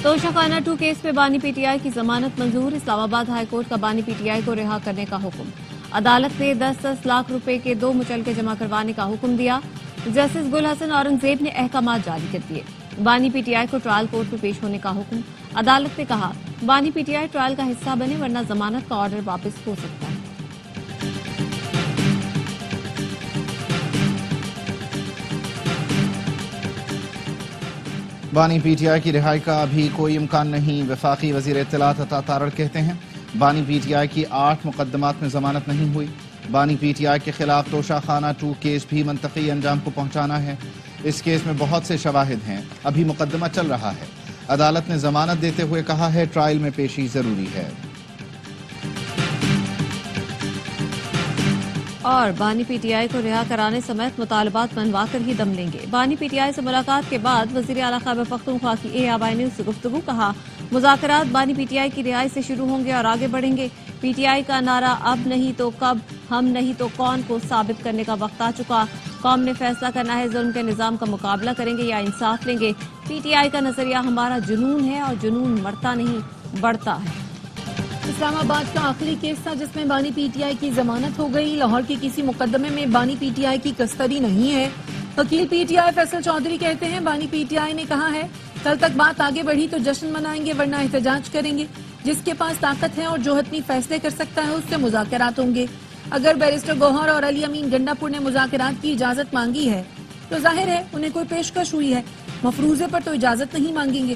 توشہ خانہ 2 کیس میں بانی پی ٹی آئی کی ضمانت منظور، اسلام آباد ہائی کورٹ کا بانی پی ٹی آئی کو رہا کرنے کا حکم۔ عدالت نے 10-10 لاکھ روپے کے 2 مچلکے جمع کروانے کا حکم دیا۔ جسٹس گل حسن اورنگزیب نے احکامات جاری کر دیے۔ بانی پی ٹی آئی کو ٹرائل کورٹ میں پیش ہونے کا حکم۔ عدالت نے کہا بانی پی ٹی آئی ٹرائل کا حصہ بنے ورنہ ضمانت کا آرڈر واپس ہو سکتا ہے۔ بانی پی ٹی آئی کی رہائی کا ابھی کوئی امکان نہیں، وفاقی وزیر اطلاعات عطا تارڑ کہتے ہیں بانی پی ٹی آئی کی 8 مقدمات میں ضمانت نہیں ہوئی۔ بانی پی ٹی آئی کے خلاف توشہ خانہ 2 کیس بھی منطقی انجام کو پہنچانا ہے۔ اس کیس میں بہت سے شواہد ہیں، ابھی مقدمہ چل رہا ہے۔ عدالت نے ضمانت دیتے ہوئے کہا ہے ٹرائل میں پیشی ضروری ہے۔ اور بانی پی ٹی آئی کو رہا کرانے سمیت مطالبات منوا کر ہی دم لیں گے۔ بانی پی ٹی آئی سے ملاقات کے بعد وزیر اعلیٰ خیبر پختونخوا کی اے آبائی نیوز سے گفتگو، کہا مذاکرات بانی پی ٹی آئی کی رہائی سے شروع ہوں گے اور آگے بڑھیں گے۔ پی ٹی آئی کا نعرہ اب نہیں تو کب، ہم نہیں تو کون کو ثابت کرنے کا وقت آ چکا۔ قوم نے فیصلہ کرنا ہے ظلم کے نظام کا مقابلہ کریں گے یا انصاف لیں گے۔ پی ٹی آئی کا نظریہ ہمارا جنون ہے اور جنون مرتا نہیں بڑھتا ہے۔ اسلام آباد کا آخری کیس تھا جس میں بانی پی ٹی آئی کی ضمانت ہو گئی۔ لاہور کے کسی مقدمے میں بانی پی ٹی آئی کی کسٹڈی نہیں ہے۔ وکیل P T I Faisal Chaudhry کہتے ہیں بانی پی ٹی آئی نے کہا ہے کل تک بات آگے بڑھی تو جشن منائیں گے ورنہ احتجاج کریں گے۔ جس کے پاس طاقت ہے اور جو حتمی فیصلے کر سکتا ہے اس سے مذاکرات ہوں گے۔ اگر بیرسٹر گوہر اور علی امین گنڈا پور نے مذاکرات کی اجازت مانگی ہے تو ظاہر ہے انہیں کوئی پیشکش ہوئی ہے، مفروضے پر تو اجازت نہیں مانگیں گے۔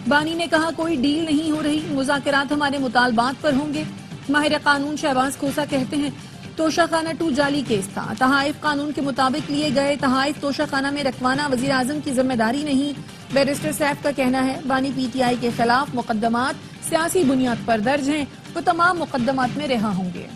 بانی نے کہا کوئی ڈیل نہیں ہو رہی، مذاکرات ہمارے مطالبات پر ہوں گے۔ ماہر قانون شہباز کھوسا کہتے ہیں توشہ خانہ 2 جعلی کیس تھا، تحائف قانون کے مطابق لیے گئے تحائف توشہ خانہ میں رکھوانا وزیر اعظم کی ذمہ داری نہیں۔ بیرسٹر سیف کا کہنا ہے بانی پی ٹی آئی کے خلاف مقدمات سیاسی بنیاد پر درج ہیں، وہ تمام مقدمات میں رہا ہوں گے۔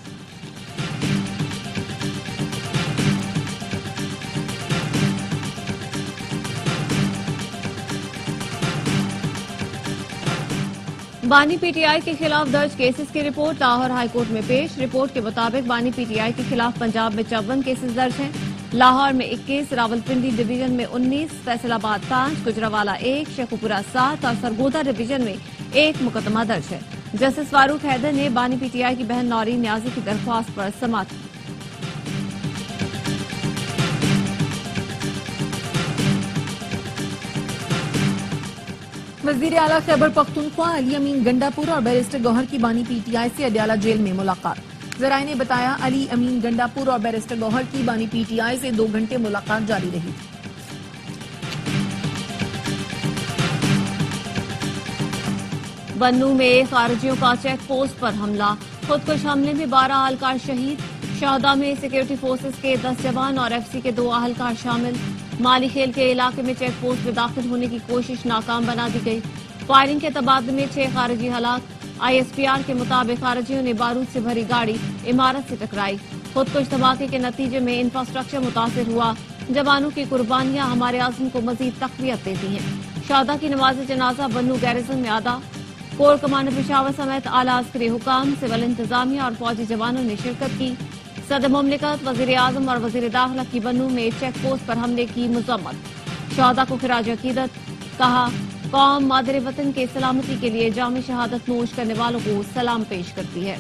بانی پی ٹی آئی کے خلاف درج کیسز کی رپورٹ لاہور ہائی کورٹ میں پیش۔ رپورٹ کے مطابق بانی پی ٹی آئی کے خلاف پنجاب میں 54 کیسز درج ہیں، لاہور میں 21، راولپنڈی ڈویژن میں 19، فیصل آباد 5، گجرانوالہ 1، شیخوپورہ 7 اور سرگودا ڈویژن میں 1 مقدمہ درج ہے۔ جسٹس فاروق حیدر نے بانی پی ٹی آئی کی بہن نورین نیازی کی درخواست پر سماعت کی۔ وزیر اعلیٰ خیبر پختونخوا علی امین گنڈا پور اور بیرسٹر گوہر کی بانی پی ٹی آئی سے اڈیالہ جیل میں ملاقات۔ ذرائع نے بتایا علی امین گنڈا پور اور بیرسٹر گوہر کی بانی پی ٹی آئی سے 2 گھنٹے ملاقات جاری رہی۔ بنوں میں خارجیوں کا چیک پوسٹ پر حملہ، خودکش حملے میں 12 اہلکار شہید، شہداء میں سیکورٹی فورسز کے 10 جوان اور ایف سی کے 2 اہلکار شامل۔ مالی کھیل کے علاقے میں چیک پوسٹ میں داخل ہونے کی کوشش ناکام بنا دی گئی، فائرنگ کے تبادلے میں 6 خارجی ہلاک۔ آئی ایس پی آر کے مطابق خارجیوں نے بارود سے بھری گاڑی عمارت سے ٹکرائی۔ خودکش دھماکے کے نتیجے میں انفراسٹرکچر متاثر ہوا۔ جوانوں کی قربانیاں ہمارے عزم کو مزید تقویت دیتی ہیں۔ شہداء کی نماز جنازہ بنوں گیریزن میں ادا، کور کمانڈر پشاور سمیت اعلیٰ عسکری حکام، سول انتظامیہ اور فوجی جوانوں نے شرکت کی۔ صدر مملکت، وزیر اعظم اور وزیر داخلہ کی بنوں میں چیک پوسٹ پر حملے کی مذمت۔ شہداء کو خراج عقیدت، کہا قوم مادر وطن کے سلامتی کے لیے جام شہادت نوش کرنے والوں کو سلام پیش کرتی ہے۔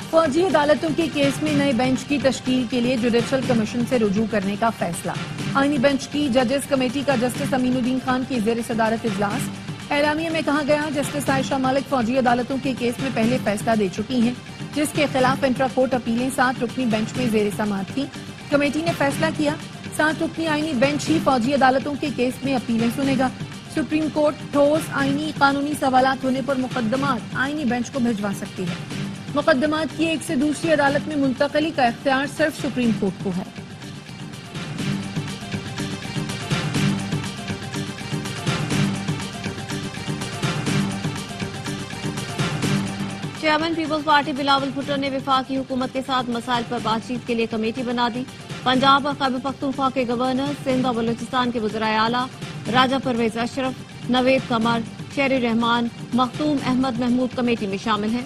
فوجی عدالتوں کے کیس میں نئے بینچ کی تشکیل کے لیے جوڈیشل کمیشن سے رجوع کرنے کا فیصلہ۔ آئینی بینچ کی ججز کمیٹی کا جسٹس امین الدین خان کی زیر صدارت اجلاس۔ اعلامیے میں کہا گیا جسٹس عائشہ مالک فوجی عدالتوں کے کیس میں پہلے فیصلہ دے چکی ہیں، جس کے خلاف انٹرا کورٹ اپیلیں 7 رکنی بینچ میں زیر سماعت تھیں۔ کمیٹی نے فیصلہ کیا 7 رکنی آئینی بینچ ہی فوجی عدالتوں کے کیس میں اپیلیں سنے گا۔ سپریم کورٹ ٹھوس آئینی قانونی سوالات ہونے پر مقدمات آئینی بینچ کو بھجوا سکتی ہے۔ مقدمات کی ایک سے دوسری عدالت میں منتقلی کا اختیار صرف سپریم کورٹ کو ہے۔ Chairman Peoples Party Bilawal Bhutto نے وفاقی حکومت کے ساتھ مسائل پر بات چیت کے لیے کمیٹی بنا دی۔ پنجاب اور خیبر پختونخوا کے گورنر، سندھ اور بلوچستان کے وزرائے اعلیٰ، راجہ پرویز اشرف، نوید قمر، شیری رحمان، مختوم احمد محمود کمیٹی میں شامل ہیں۔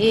A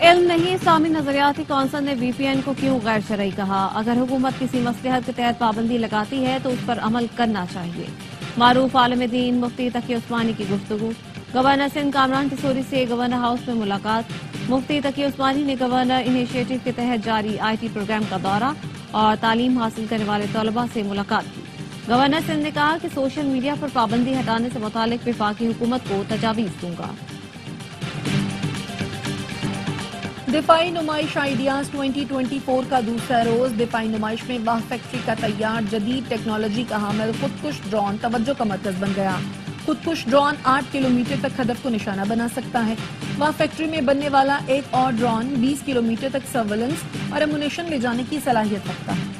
علم نہیں، اسلامی نظریاتی کونسل نے وی پی این کو کیوں غیر شرعی کہا؟ اگر حکومت کسی مصلحت کے تحت پابندی لگاتی ہے تو اس پر عمل کرنا چاہیے۔ معروف عالم دین مفتی تقی عثمانی کی گفتگو۔ گورنر سندھ کامران کسوری سے گورنر ہاؤس میں ملاقات۔ مفتی تقی عثمانی نے گورنر انیشیٹو کے تحت جاری آئی ٹی پروگرام کا دورہ اور تعلیم حاصل کرنے والے طلباء سے ملاقات کی۔ گورنر سندھ نے کہا کہ سوشل میڈیا پر پابندی ہٹانے سے متعلق وفاقی حکومت کو تجاویز دوں گا۔ دفاعی نمائش آئیڈیاز 2024 کا دوسرا روز۔ دفاعی نمائش میں واہ فیکٹری کا تیار جدید ٹیکنالوجی کا حامل خودکش ڈرون توجہ کا مرکز بن گیا۔ خودکش ڈرون 8 کلومیٹر تک ہدف کو نشانہ بنا سکتا ہے۔ واہ فیکٹری میں بننے والا ایک اور ڈرون 20 کلومیٹر تک سرویلنس اور ایمونیشن لے جانے کی صلاحیت رکھتا ہے۔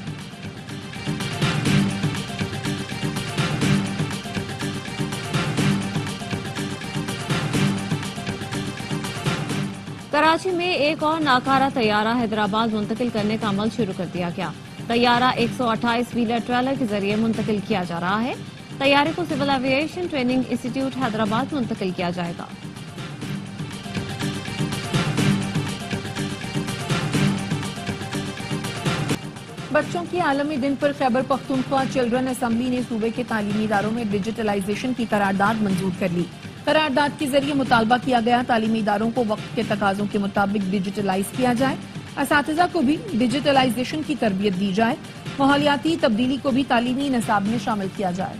کراچی میں ایک اور ناکارہ طیارہ حیدرآباد منتقل کرنے کا عمل شروع کر دیا گیا۔ طیارہ 128 ویلر ٹریلر کے ذریعے منتقل کیا جا رہا ہے۔ طیارے کو سول ایویشن ٹریننگ انسٹی ٹیوٹ حیدرآباد منتقل کیا جائے گا۔ بچوں کے عالمی دن پر خیبر پختونخوا چلڈرن اسمبلی نے صوبے کے تعلیمی اداروں میں ڈیجیٹلائزیشن کی قرارداد منظور کر لی۔ قرارداد کے ذریعے مطالبہ کیا گیا تعلیمی اداروں کو وقت کے تقاضوں کے مطابق ڈیجیٹلائز کیا جائے، اساتذہ کو بھی ڈیجیٹلائزیشن کی تربیت دی جائے، ماحولیاتی تبدیلی کو بھی تعلیمی نصاب میں شامل کیا جائے۔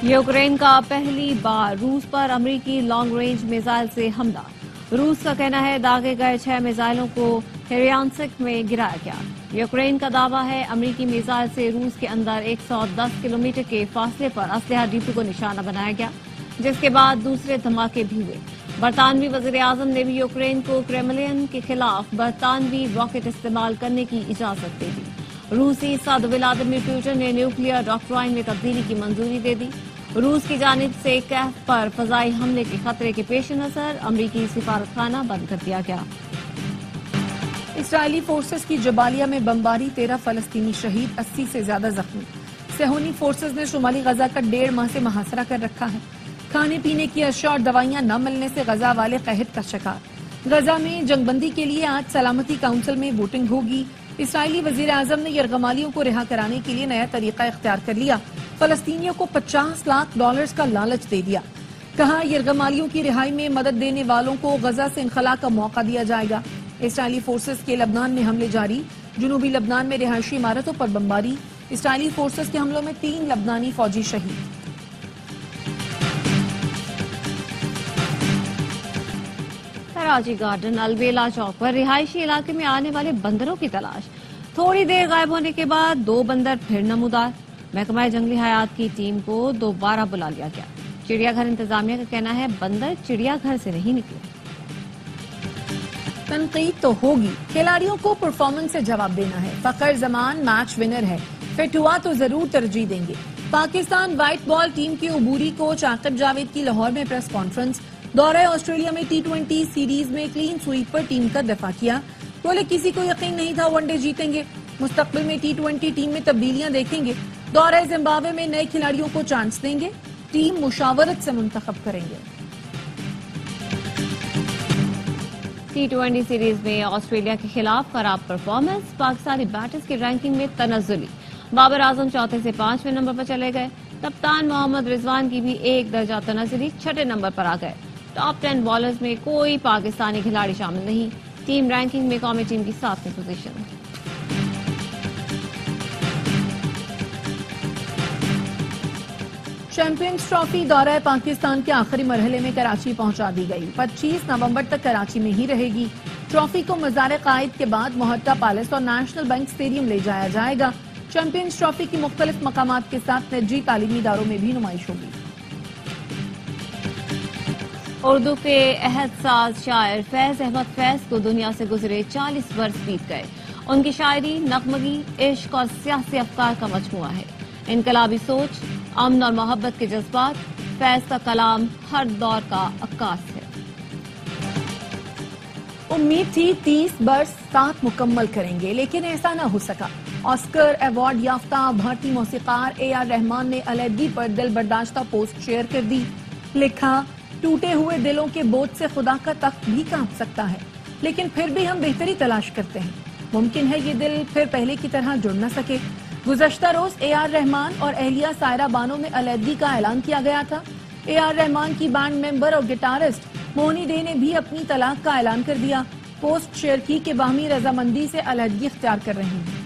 یوکرین کا پہلی بار روس پر امریکی لانگ رینج میزائل سے حملہ۔ روس کا کہنا ہے داغے گئے 6 میزائلوں کو ہیریانسک میں گرایا گیا۔ یوکرین کا دعویٰ ہے امریکی میزائل سے روس کے اندر 110 کلومیٹر کے فاصلے پر اسلحہ ڈپو کو نشانہ بنایا گیا، جس کے بعد دوسرے دھماکے بھی ہوئے۔ برطانوی وزیر اعظم نے بھی یوکرین کو کریملین کے خلاف برطانوی راکٹ استعمال کرنے کی اجازت دے دی۔ روسی صدر ولادیمیر پوٹن نے نیوکلیئر ڈاکٹرائن میں تبدیلی کی منظوری دے دی۔ روس کی جانب سے کیف پر فضائی حملے کے خطرے کے پیش نظر امریکی سفارتخانہ بند کر دیا گیا۔ اسرائیلی فورسز کی جبالیہ میں بمباری، 13 فلسطینی شہید، 80 سے زیادہ زخمی۔ صہیونی فورسز نے شمالی غزہ کا 1.5 ماہ سے محاصرہ کر رکھا ہے۔ کھانے پینے کی اشیاء اور دوائیاں نہ ملنے سے غزہ والے قحط کا شکار۔ غزہ میں جنگ بندی کے لیے آج سلامتی کونسل میں ووٹنگ ہوگی۔ اسرائیلی وزیر اعظم نے یرغمالیوں کو رہا کرانے کے لیے نیا طریقہ اختیار کر لیا۔ فلسطینیوں کو $50 لاکھ کا لالچ دے دیا۔ کہا یرغمالیوں کی رہائی میں مدد دینے والوں کو غزہ سے انخلاء کا موقع دیا جائے گا۔ اسرائیلی فورسز کے لبنان میں حملے جاری، جنوبی لبنان میں رہائشی عمارتوں پر بمباری۔ اسرائیلی فورسز کے حملوں میں 3 لبنانی فوجی شہید۔ کراچی گارڈن البیلا چوک پر رہائشی علاقے میں آنے والے بندروں کی تلاش۔ تھوڑی دیر غائب ہونے کے بعد 2 بندر پھر نمودار۔ محکمہ جنگلی حیات کی ٹیم کو دوبارہ بلا لیا گیا۔ چڑیا گھر انتظامیہ کا کہنا ہے بندر چڑیا گھر سے نہیں نکلے۔ تنقید تو ہوگی، کھلاڑیوں کو پرفارمنس سے جواب دینا ہے۔ فخر زمان میچ ونر ہے، فٹ ہوا تو ضرور ترجیح دیں گے۔ پاکستان وائٹ بال ٹیم کے عبوری کوچ عاقب جاوید کی لاہور میں پریس کانفرنس۔ دورہ آسٹریلیا میں T20 سیریز میں کلین سویپ پر ٹیم کا دفاع کیا۔ بولے کسی کو یقین نہیں تھا ون ڈے جیتیں گے، مستقبل میں T20 ٹیم میں تبدیلیاں دیکھیں گے۔ دورہ زمبابوے میں نئے کھلاڑیوں کو چانس دیں گے، ٹیم مشاورت سے منتخب کریں گے۔ T20 سیریز میں آسٹریلیا کے خلاف خراب پرفارمنس، پاکستانی بیٹرز کی رینکنگ میں تنزلی۔ بابر اعظم 4 سے 5ویں نمبر پر چلے گئے۔ کپتان محمد رضوان کی بھی 1 درجہ تنزلی، 6 نمبر پر آ گئے۔ ٹاپ 10 بالرز میں کوئی پاکستانی کھلاڑی شامل نہیں۔ ٹیم رینکنگ میں قومی ٹیم کی 7ویں پوزیشن۔ چیمپئنز ٹرافی دورہ پاکستان کے آخری مرحلے میں کراچی پہنچا دی گئی۔ 25 نومبر تک کراچی میں ہی رہے گی۔ ٹرافی کو مزار قائد کے بعد محتہ پیلس اور نیشنل بینک اسٹیڈیم لے جایا جائے گا۔ چیمپئنز ٹرافی کی مختلف مقامات کے ساتھ نجی تعلیمی اداروں میں بھی نمائش ہوگی۔ اردو کے عہد ساز شاعر فیض احمد فیض کو دنیا سے گزرے 40 برس بیت گئے۔ ان کی شاعری نغمگی، عشق اور سیاسی افکار کا مجموعہ ہے۔ انقلابی سوچ، امن اور محبت کے جذبات، فیض کا کلام ہر دور کا عکاس ہے۔ امید تھی 30 برس ساتھ مکمل کریں گے، لیکن ایسا نہ ہو سکا۔ آسکر ایوارڈ یافتہ بھارتی موسیقار اے آر رحمان نے علیحدگی پر دل برداشتہ پوسٹ شیئر کر دی. لکھا، ٹوٹے ہوئے دلوں کے بوجھ سے خدا کا تخت بھی کانپ سکتا ہے، لیکن پھر بھی ہم بہتری تلاش کرتے ہیں. ممکن ہے یہ دل پھر پہلے کی طرح جڑ نہ سکے. گزشتہ روز اے آر رحمان اور اہلیہ سائرہ بانو میں علیحدگی کا اعلان کیا گیا تھا. اے آر رحمان کی بینڈ ممبر اور گٹارسٹ موہنی دے نے بھی اپنی طلاق کا اعلان کر دیا. پوسٹ شیئر کی کہ باہمی رضامندی سے علیحدگی اختیار کر رہے ہیں.